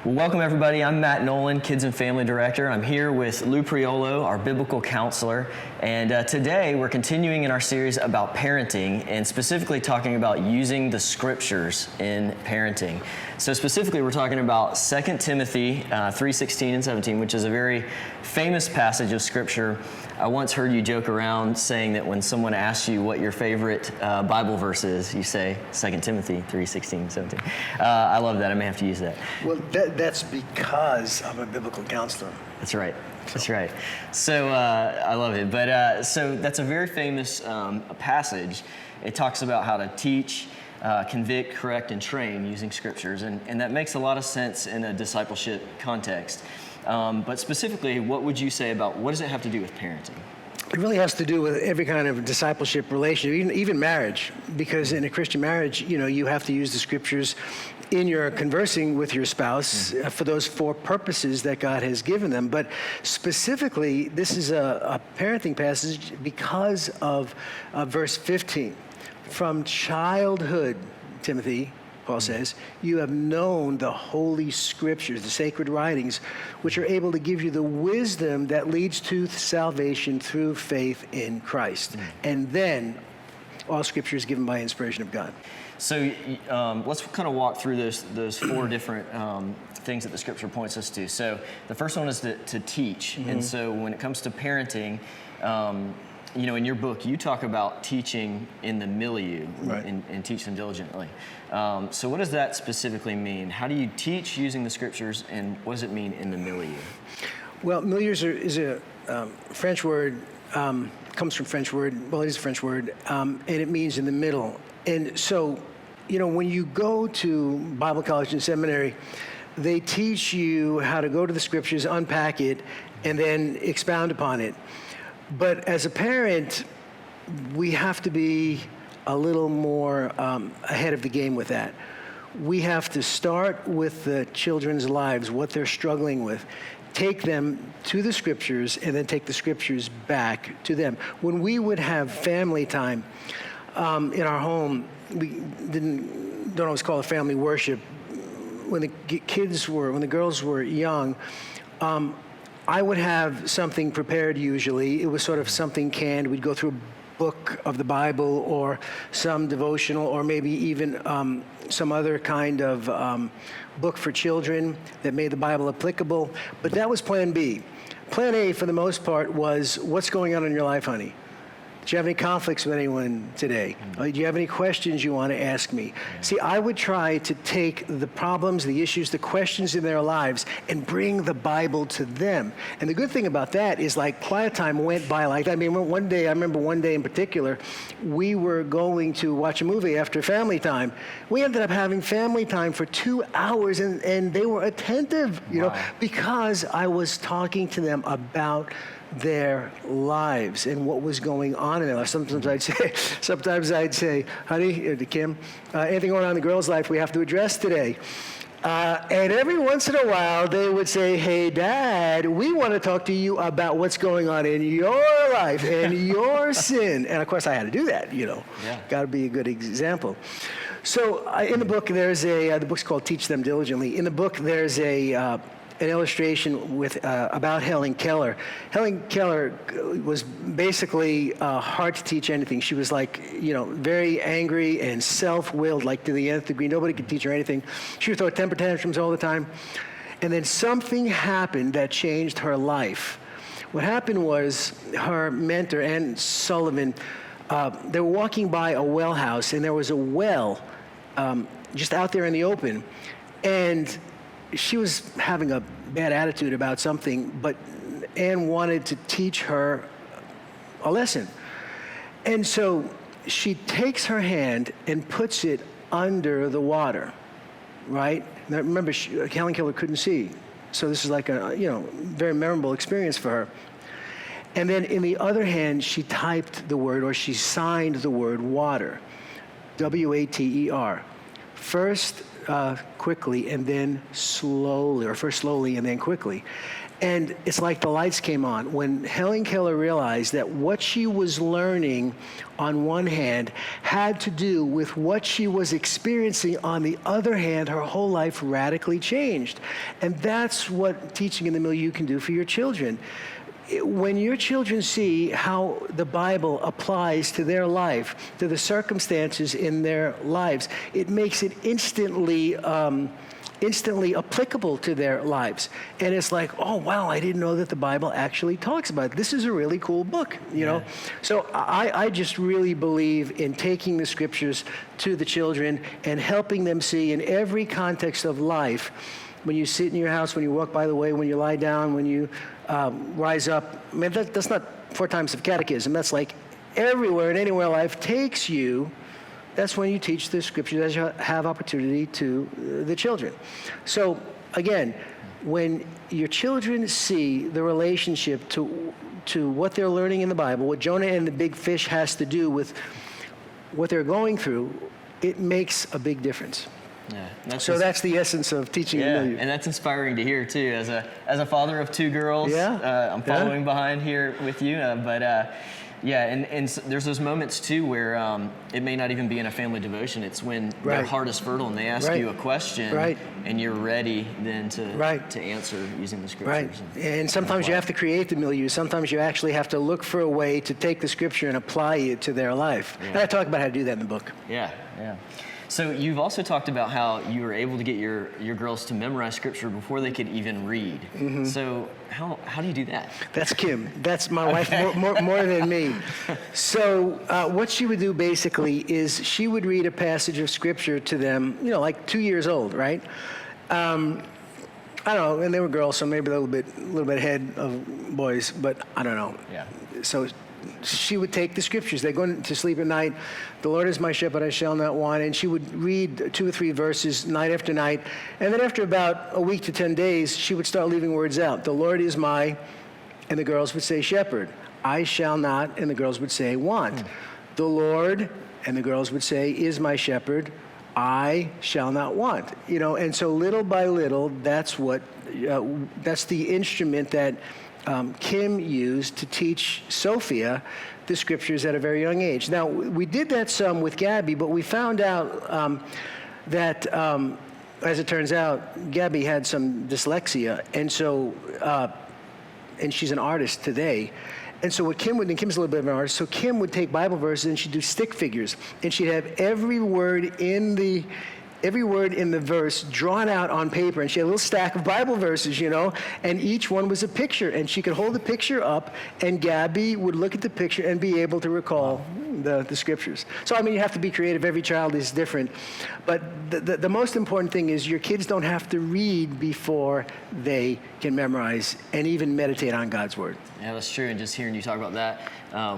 Well, welcome everybody. I'm Matt Nolan, Kids and Family Director. I'm here with Lou Priolo, our biblical counselor, and today we're continuing in our series about parenting and specifically talking about using the scriptures in parenting. So specifically we're talking about 2 Timothy 3:16 and 17, which is a very famous passage of scripture. I once heard you joke around saying that when someone asks you what your favorite Bible verse is, you say 2 Timothy 3:16, 17. I love that. I may have to use that. Well, that's because I'm a biblical counselor. That's right. That's right. So I love it. But so that's a very famous passage. It talks about how to teach, convict, correct, and train using scriptures. And that makes a lot of sense in a discipleship context. But specifically, what would you say about what does it have to do with parenting? It really has to do with every kind of discipleship relationship, even marriage, because in a Christian marriage, you have to use the scriptures in your conversing with your spouse for those four purposes that God has given them. But specifically, this is a parenting passage because of verse 15. From childhood, Timothy, Paul says, you have known the holy scriptures, the sacred writings, which are able to give you the wisdom that leads to salvation through faith in Christ. And then all scripture is given by inspiration of God. So let's kind of walk through those four different things that the scripture points us to. So the first one is to teach. And so when it comes to parenting, in your book, you talk about teaching in the milieu, right, and teach them diligently. So what does that specifically mean? How do you teach using the scriptures, and what does it mean in the milieu? Well, milieu is a French word, comes from French word, well, it is a French word, and it means in the middle. And so, when you go to Bible college and seminary, they teach you how to go to the scriptures, unpack it, and then expound upon it. But as a parent, we have to be a little more ahead of the game with that. We have to start with the children's lives, what they're struggling with, take them to the scriptures, and then take the scriptures back to them. When we would have family time in our home, we don't always call it family worship. When the girls were young, I would have something prepared usually. It was sort of something canned. We'd go through a book of the Bible or some devotional or maybe even some other kind of book for children that made the Bible applicable. But that was plan B. Plan A, for the most part, was what's going on in your life, honey? Do you have any conflicts with anyone today? Do you have any questions you want to ask me? See, I would try to take the problems, the issues, the questions in their lives and bring the Bible to them. And the good thing about that is like quiet time went by like that. I mean, I remember one day in particular, we were going to watch a movie after family time. We ended up having family time for 2 hours and they were attentive, because I was talking to them about their lives and what was going on in their lives. Sometimes I'd say, honey, to Kim, anything going on in the girl's life we have to address today. And every once in a while they would say, hey, Dad, we want to talk to you about what's going on in your life and your sin. And of course I had to do that, Got to be a good example. So in the book, the book's called Teach Them Diligently. In the book, there's an illustration about Helen Keller. Helen Keller was basically hard to teach anything. She was very angry and self-willed, to the nth degree. Nobody could teach her anything. She would throw temper tantrums all the time. And then something happened that changed her life. What happened was her mentor, Anne Sullivan, they were walking by a well house, and there was a well just out there in the open. And she was having a bad attitude about something, but Anne wanted to teach her a lesson. And so she takes her hand and puts it under the water, right? Now remember, Helen Keller couldn't see. So this is like a, very memorable experience for her. And then in the other hand, she typed the word, or she signed the word water, W-A-T-E-R. First, quickly and then slowly, or first slowly and then quickly. And it's like the lights came on when Helen Keller realized that what she was learning on one hand had to do with what she was experiencing on the other hand. Her whole life radically changed. And that's what teaching in the milieu can do for your children. When your children see how the Bible applies to their life, to the circumstances in their lives, it makes it instantly applicable to their lives. And it's like, oh, wow, I didn't know that the Bible actually talks about it. This is a really cool book, you know? So I just really believe in taking the scriptures to the children and helping them see in every context of life, when you sit in your house, when you walk by the way, when you lie down, when you rise up. I mean, that's not 4 times of catechism. That's like everywhere and anywhere life takes you. That's when you teach the scriptures as you have opportunity to the children. So again, when your children see the relationship to what they're learning in the Bible, what Jonah and the big fish has to do with what they're going through, it makes a big difference. Yeah, that's the essence of teaching in the milieu. And that's inspiring to hear too. As a father of 2 girls, I'm following behind here with you. And there's those moments too where it may not even be in a family devotion. It's when their heart is fertile and they ask you a question, and you're ready then to answer using the scriptures. And sometimes you have to create the milieu. Sometimes you actually have to look for a way to take the scripture and apply it to their life. And I talk about how to do that in the book. Yeah. So you've also talked about how you were able to get your girls to memorize scripture before they could even read. Mm-hmm. So how do you do that? That's Kim. That's my wife more than me. So what she would do basically is she would read a passage of scripture to them, like 2 years old, right? I don't know, and they were girls, so maybe a little bit ahead of boys, but I don't know. Yeah. So she would take the scriptures. They're going to sleep at night. The Lord is my shepherd, I shall not want. And she would read 2 or 3 verses night after night. And then after about a week to 10 days, she would start leaving words out. The Lord is my, and the girls would say shepherd. I shall not, and the girls would say want. The Lord, and the girls would say, is my shepherd. I shall not want. And so little by little, that's the instrument that Kim used to teach Sophia the scriptures at a very young age. Now, we did that some with Gabby, but we found out that, as it turns out, Gabby had some dyslexia, and so, and she's an artist today. And so what Kim would, and Kim's a little bit of an artist, so Kim would take Bible verses and she'd do stick figures, and she'd have every word in the verse drawn out on paper, and she had a little stack of Bible verses, and each one was a picture, and she could hold the picture up, and Gabby would look at the picture and be able to recall the scriptures. So, you have to be creative. Every child is different. But the most important thing is your kids don't have to read before they can memorize and even meditate on God's Word. Yeah, that's true. And just hearing you talk about that,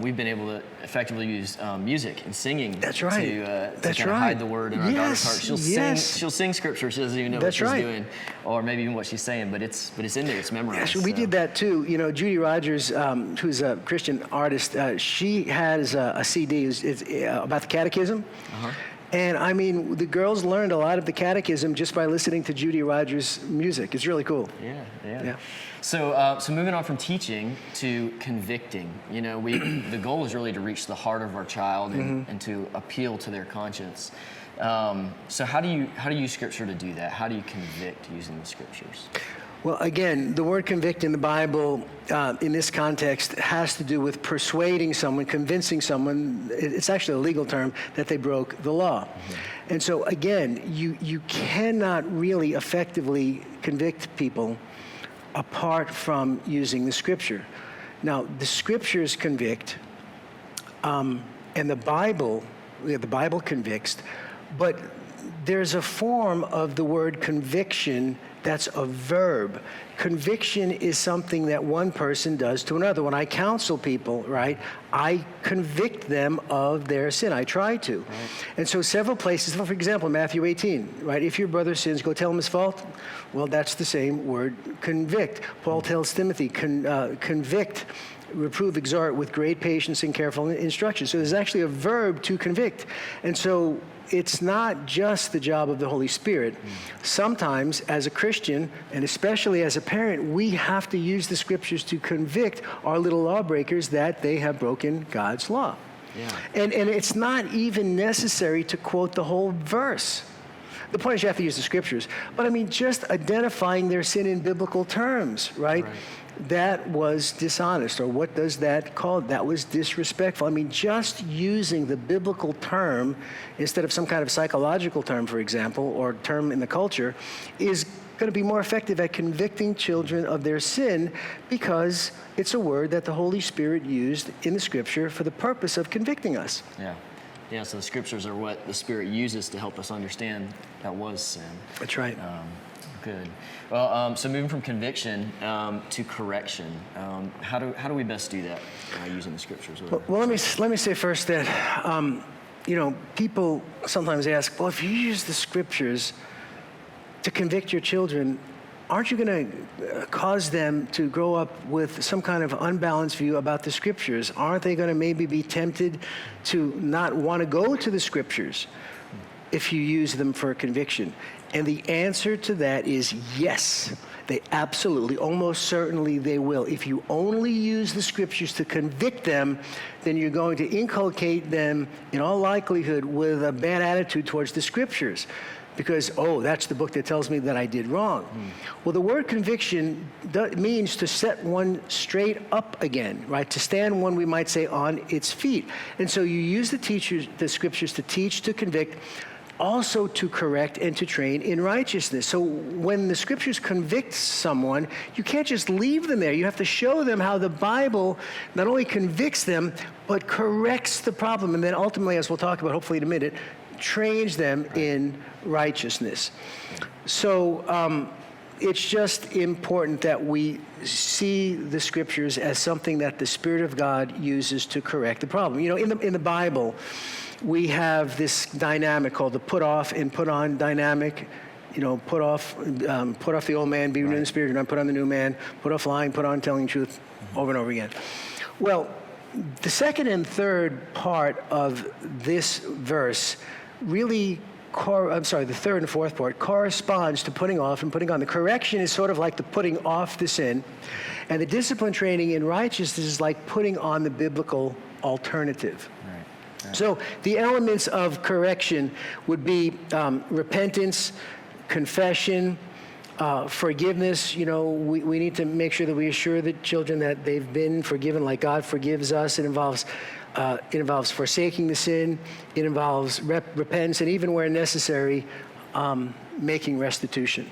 we've been able to effectively use music and singing to kind of hide the Word in our daughter's heart. She'll sing scripture. She doesn't even know what she's doing, or maybe even what she's saying, but it's in there. It's memorized. Yeah, we did that too. Judy Rogers, who's a Christian artist, she has a CD it's about the catechism. Uh-huh. And the girls learned a lot of the catechism just by listening to Judy Rogers' music. It's really cool. Yeah. So moving on from teaching to convicting, the goal is really to reach the heart of our child and to appeal to their conscience. So how do you use scripture to do that? How do you convict using the scriptures? Well, again, the word convict in the Bible, in this context, has to do with persuading someone, convincing someone. It's actually a legal term that they broke the law. Mm-hmm. And so, again, you cannot really effectively convict people apart from using the Scripture. Now, the Scriptures convict, and the Bible convicts, but there's a form of the word conviction that's a verb. Conviction is something that one person does to another. When I counsel people, right, I convict them of their sin. I try to. Right. And so several places, for example, Matthew 18, right, if your brother sins, go tell him his fault. Well, that's the same word, convict. Paul tells Timothy, convict reprove, exhort with great patience and careful instruction. So there's actually a verb to convict. And so it's not just the job of the Holy Spirit. Sometimes, as a Christian, and especially as a parent, we have to use the scriptures to convict our little lawbreakers that they have broken God's law. Yeah. And it's not even necessary to quote the whole verse. The point is you have to use the scriptures. But I mean, just identifying their sin in biblical terms, right? That was dishonest, or what does that call? That was disrespectful. I mean, just using the biblical term instead of some kind of psychological term, for example, or term in the culture, is going to be more effective at convicting children of their sin, because it's a word that the Holy Spirit used in the scripture for the purpose of convicting us. Yeah, so the scriptures are what the Spirit uses to help us understand that was sin. That's right. Good. Well, so moving from conviction to correction, how do we best do that using the scriptures? Well, let me say first that people sometimes ask, well, if you use the scriptures to convict your children, aren't you going to cause them to grow up with some kind of unbalanced view about the scriptures? Aren't they going to maybe be tempted to not want to go to the scriptures if you use them for conviction? And the answer to that is yes. They absolutely, almost certainly they will. If you only use the scriptures to convict them, then you're going to inculcate them, in all likelihood, with a bad attitude towards the scriptures. Because, that's the book that tells me that I did wrong. Well, the word conviction means to set one straight up again, right? To stand one, we might say, on its feet. And so you use the scriptures to teach, to convict, also to correct and to train in righteousness. So when the scriptures convict someone, you can't just leave them there. You have to show them how the Bible not only convicts them, but corrects the problem. And then ultimately, as we'll talk about hopefully in a minute, trains them in righteousness. So it's just important that we see the scriptures as something that the Spirit of God uses to correct the problem. In the Bible, we have this dynamic called the put off and put on dynamic. Put off the old man, be renewed in the Spirit, and put on the new man. Put off lying, put on telling the truth, over and over again. Well, the second and third part of this verse really, the third and fourth part corresponds to putting off and putting on. The correction is sort of like the putting off the sin, and the discipline training in righteousness is like putting on the biblical alternative. Right. So the elements of correction would be repentance, confession, forgiveness. We need to make sure that we assure the children that they've been forgiven like God forgives us. It involves forsaking the sin. It involves repentance, and even where necessary, making restitution.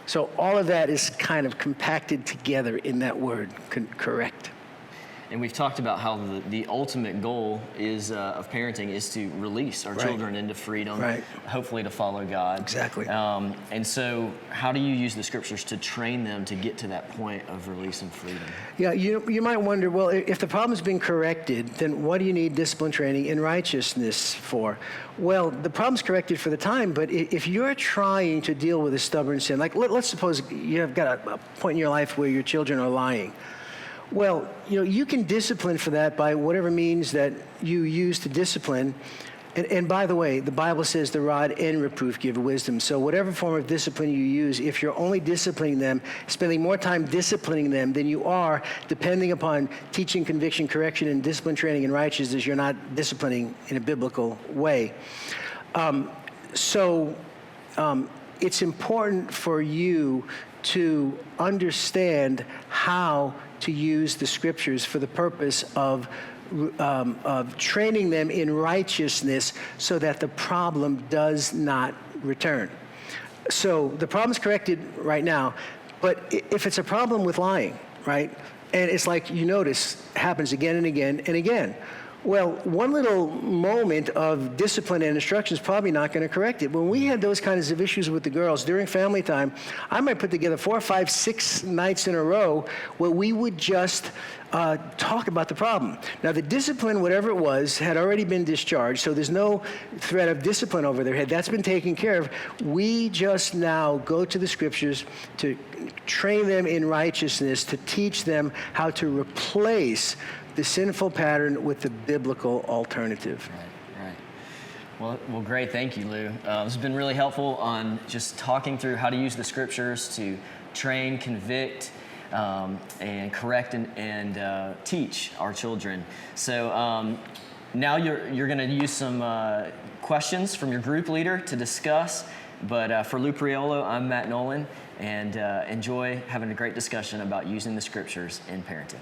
So all of that is kind of compacted together in that word, correct. And we've talked about how the ultimate goal is of parenting is to release our children into freedom, hopefully to follow God. Exactly. And so how do you use the scriptures to train them to get to that point of release and freedom? Yeah, you might wonder, well, if the problem's been corrected, then what do you need discipline training in righteousness for? Well, the problem's corrected for the time, but if you're trying to deal with a stubborn sin, like let's suppose you've got a point in your life where your children are lying. Well, you can discipline for that by whatever means that you use to discipline. And by the way, the Bible says the rod and reproof give wisdom. So whatever form of discipline you use, if you're only disciplining them, spending more time disciplining them than you are depending upon teaching, conviction, correction, and discipline training in righteousness, you're not disciplining in a biblical way. It's important for you to understand how to use the scriptures for the purpose of training them in righteousness so that the problem does not return. So the problem's corrected right now, but if it's a problem with lying, right, and it's like you notice happens again and again and again, Well, one little moment of discipline and instruction is probably not going to correct it. When we had those kinds of issues with the girls during family time, I might put together 4, 5, 6 nights in a row where we would just talk about the problem. Now, the discipline, whatever it was, had already been discharged, so there's no threat of discipline over their head. That's been taken care of. We just now go to the scriptures to train them in righteousness, to teach them how to replace the sinful pattern with the biblical alternative. Right. Well, great. Thank you, Lou. This has been really helpful on just talking through how to use the scriptures to train, convict, and correct and teach our children. So now you're going to use some questions from your group leader to discuss. But for Lou Priolo, I'm Matt Nolan, and enjoy having a great discussion about using the scriptures in parenting.